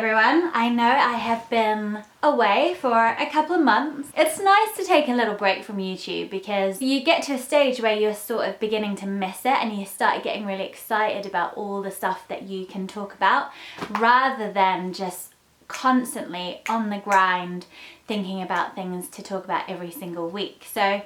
everyone. I know I have been away for a couple of months. It's nice to take a little break from YouTube because you get to a stage where you're sort of beginning to miss it and you start getting really excited about all the stuff that you can talk about rather than just constantly on the grind thinking about things to talk about every single week. So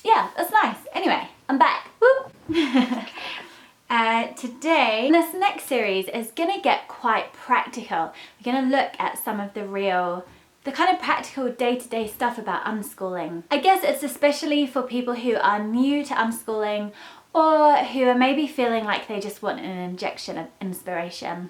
yeah, that's nice. Anyway, I'm back. Woo! Today, this next series is going to get quite practical. We're going to look at some of the kind of practical day-to-day stuff about unschooling. I guess it's especially for people who are new to unschooling or who are maybe feeling like they just want an injection of inspiration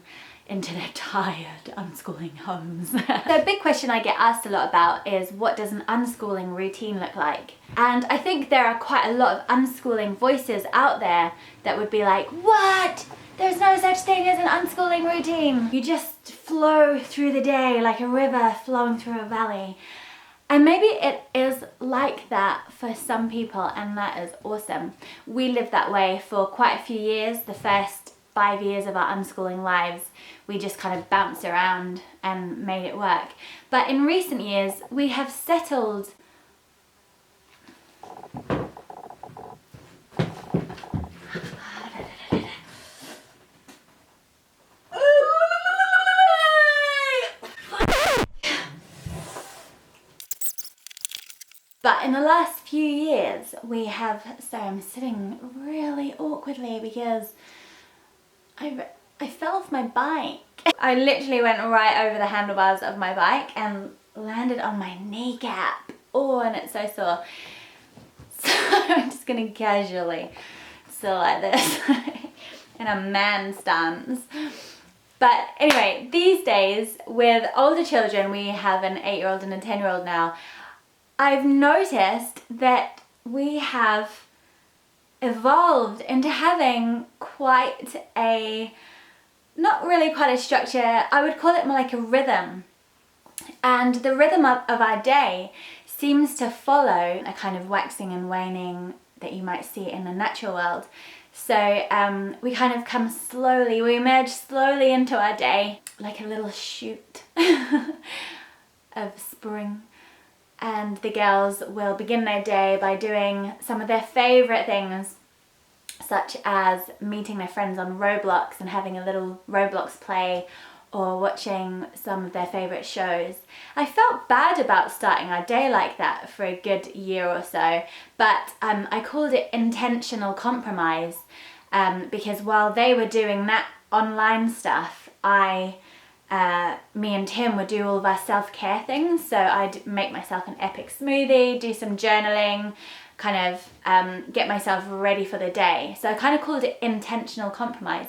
into their tired unschooling homes. The big question I get asked a lot about is, what does an unschooling routine look like? And I think there are quite a lot of unschooling voices out there that would be like, what? There's no such thing as an unschooling routine. You just flow through the day like a river flowing through a valley. And maybe it is like that for some people, and that is awesome. We lived that way for quite a few years. The first 5 years of our unschooling lives, we just kind of bounced around and made it work. But in recent years, we have settled But in the last few years, we have, so I'm sitting really awkwardly because I fell off my bike. I literally went right over the handlebars of my bike and landed on my kneecap. Oh, and it's so sore. So I'm just gonna casually sit like this in a man stance. But anyway, these days with older children, we have an 8-year-old and a 10-year-old now, I've noticed that we have evolved into having quite a, not really quite a structure, I would call it more like a rhythm. And the rhythm of our day seems to follow a kind of waxing and waning that you might see in the natural world. So we kind of come slowly, we emerge slowly into our day like a little shoot of spring. And the girls will begin their day by doing some of their favourite things, such as meeting their friends on Roblox and having a little Roblox play, or watching some of their favourite shows. I felt bad about starting our day like that for a good year or so, but I called it intentional compromise because while they were doing that online stuff, me and Tim would do all of our self-care things. So I'd make myself an epic smoothie, do some journaling, kind of get myself ready for the day. So I kind of called it intentional compromise.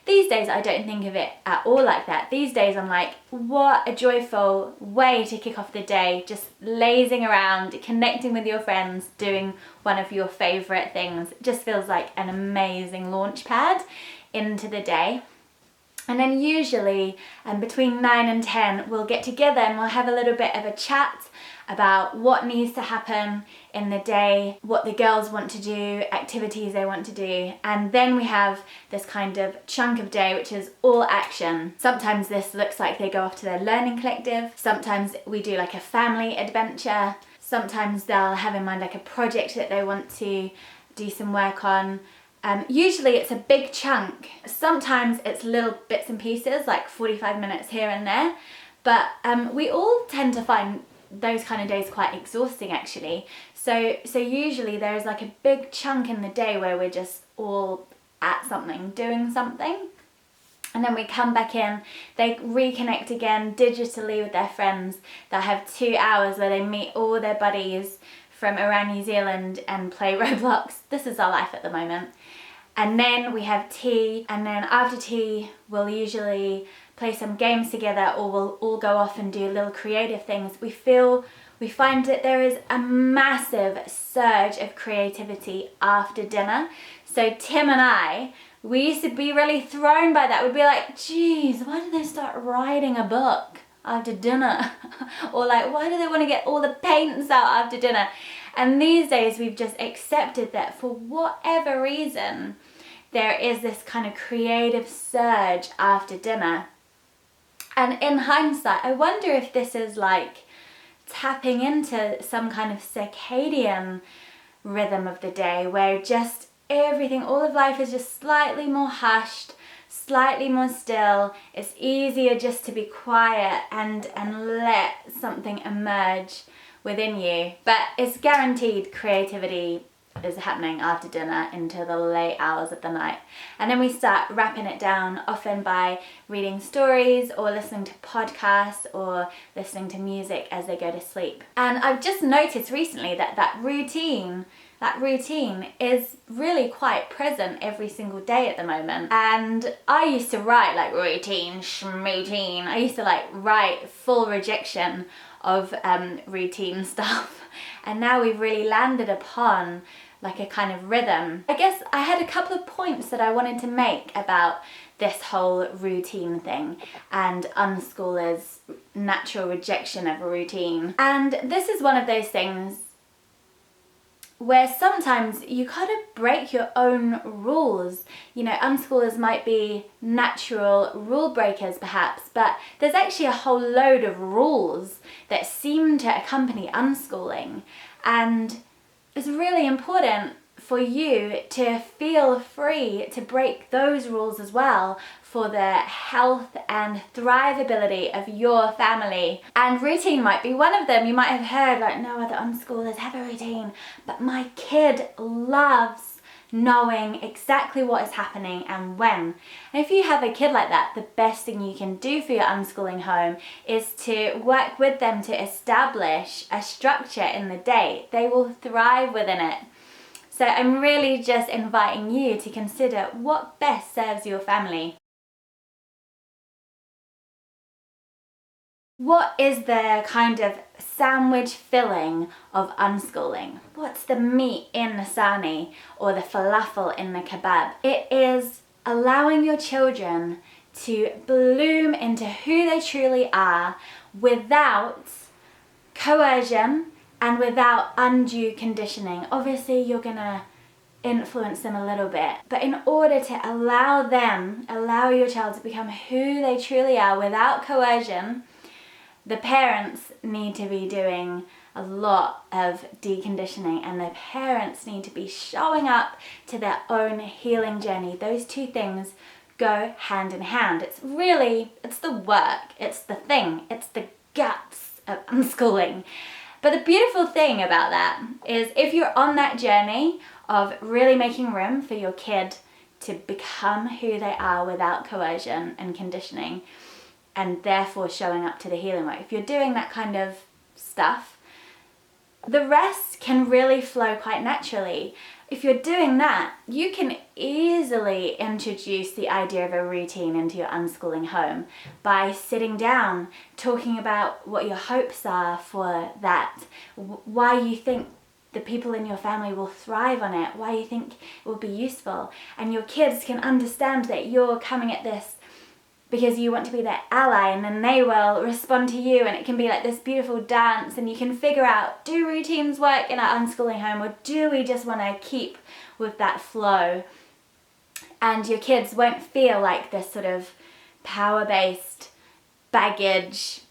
These days I don't think of it at all like that. These days I'm like, what a joyful way to kick off the day, just lazing around, connecting with your friends, doing one of your favourite things. It just feels like an amazing launch pad into the day. And then usually between 9 and 10 we'll get together and we'll have a little bit of a chat about what needs to happen in the day, what the girls want to do, activities they want to do. And then we have this kind of chunk of day which is all action. Sometimes this looks like they go off to their learning collective. Sometimes we do like a family adventure. Sometimes they'll have in mind like a project that they want to do some work on. Usually it's a big chunk. Sometimes it's little bits and pieces, like 45 minutes here and there. But we all tend to find those kind of days quite exhausting actually. So usually there is like a big chunk in the day where we're just all at something, doing something. And then we come back in, they reconnect again digitally with their friends. They'll have 2 hours where they meet all their buddies from around New Zealand and play Roblox. This is our life at the moment. And then we have tea, and then after tea we'll usually play some games together, or we'll all go off and do little creative things. We find that there is a massive surge of creativity after dinner. So Tim and I, we used to be really thrown by that. We'd be like, geez, why did they start writing a book after dinner? Or like, why do they want to get all the paints out after dinner? And these days we've just accepted that for whatever reason, there is this kind of creative surge after dinner. And in hindsight, I wonder if this is like tapping into some kind of circadian rhythm of the day where just everything, all of life is just slightly more hushed, slightly more still. It's easier just to be quiet and let something emerge within you. But it's guaranteed creativity is happening after dinner into the late hours of the night. And then we start wrapping it down, often by reading stories or listening to podcasts or listening to music as they go to sleep. And I've just noticed recently that routine is really quite present every single day at the moment. And I used to write like routine, schmootine. I used to like write full rejection of routine stuff. And now we've really landed upon like a kind of rhythm. I guess I had a couple of points that I wanted to make about this whole routine thing and unschoolers' natural rejection of a routine. And this is one of those things where sometimes you kind of break your own rules. You know, unschoolers might be natural rule breakers perhaps, but there's actually a whole load of rules that seem to accompany unschooling. And it's really important for you to feel free to break those rules as well for the health and thrivability of your family. And routine might be one of them. You might have heard like, no other unschoolers have a routine, but my kid loves knowing exactly what is happening and when. And if you have a kid like that, the best thing you can do for your unschooling home is to work with them to establish a structure in the day. They will thrive within it. So I'm really just inviting you to consider what best serves your family. What is the kind of sandwich filling of unschooling? What's the meat in the sani or the falafel in the kebab? It is allowing your children to bloom into who they truly are without coercion and without undue conditioning. Obviously, you're gonna influence them a little bit, but in order to allow your child to become who they truly are without coercion, the parents need to be doing a lot of deconditioning, and the parents need to be showing up to their own healing journey. Those two things go hand in hand. It's the work, it's the thing, it's the guts of unschooling. But the beautiful thing about that is if you're on that journey of really making room for your kid to become who they are without coercion and conditioning, and therefore showing up to the healing work, if you're doing that kind of stuff, the rest can really flow quite naturally. If you're doing that, you can easily introduce the idea of a routine into your unschooling home by sitting down, talking about what your hopes are for that, why you think the people in your family will thrive on it, why you think it will be useful. And your kids can understand that you're coming at this because you want to be their ally, and then they will respond to you, and it can be like this beautiful dance, and you can figure out, do routines work in our unschooling home, or do we just want to keep with that flow? And your kids won't feel like this sort of power-based baggage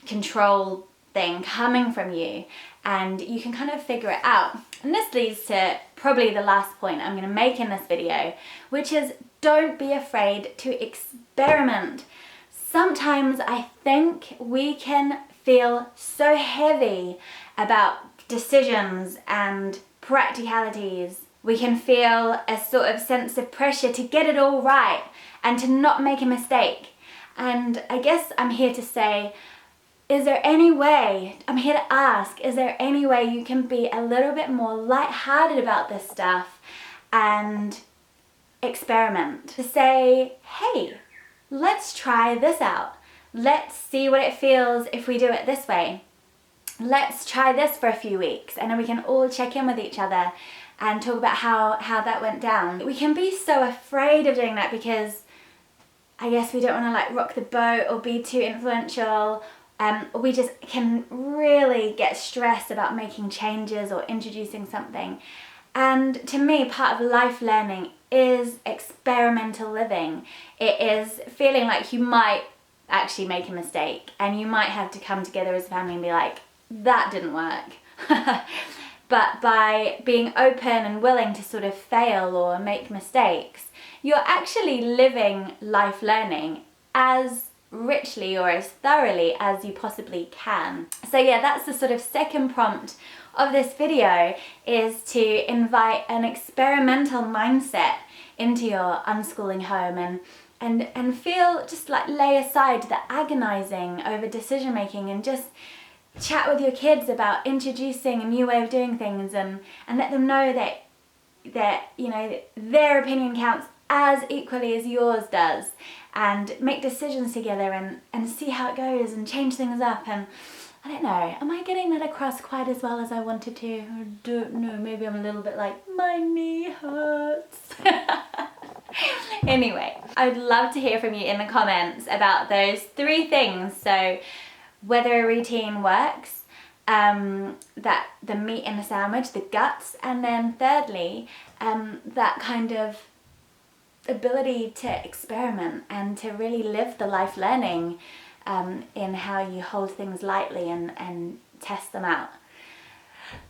control thing coming from you, and you can kind of figure it out. And this leads to probably the last point I'm going to make in this video, which is don't be afraid to experiment. Sometimes I think we can feel so heavy about decisions and practicalities. We can feel a sort of sense of pressure to get it all right and to not make a mistake. And I guess I'm here to say, is there any way, I'm here to ask, is there any way you can be a little bit more lighthearted about this stuff and experiment? To say, hey, let's try this out. Let's see what it feels if we do it this way. Let's try this for a few weeks, and then we can all check in with each other and talk about how that went down. We can be so afraid of doing that because I guess we don't want to like rock the boat or be too influential. We just can really get stressed about making changes or introducing something. And to me, part of life learning is experimental living. It is feeling like you might actually make a mistake, and you might have to come together as a family and be like, that didn't work. But by being open and willing to sort of fail or make mistakes, you're actually living life learning as richly or as thoroughly as you possibly can. So yeah, that's the sort of second prompt of this video, is to invite an experimental mindset into your unschooling home, and feel, just like lay aside the agonizing over decision making and just chat with your kids about introducing a new way of doing things, and let them know that you know, their opinion counts as equally as yours does, and make decisions together and see how it goes and change things up. And I don't know, am I getting that across quite as well as I wanted to? I don't know, maybe I'm a little bit like, my knee hurts. Anyway, I'd love to hear from you in the comments about those 3 things. So whether a routine works, that the meat in the sandwich, the guts, and then thirdly, that kind of ability to experiment and to really live the life learning in how you hold things lightly and test them out.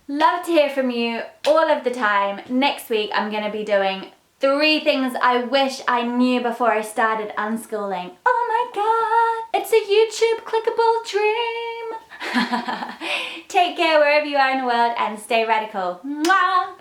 Love to hear from you all of the time. Next week I'm going to be doing 3 things I wish I knew before I started unschooling. Oh my god, it's a YouTube clickable dream. Take care wherever you are in the world and stay radical. Mwah!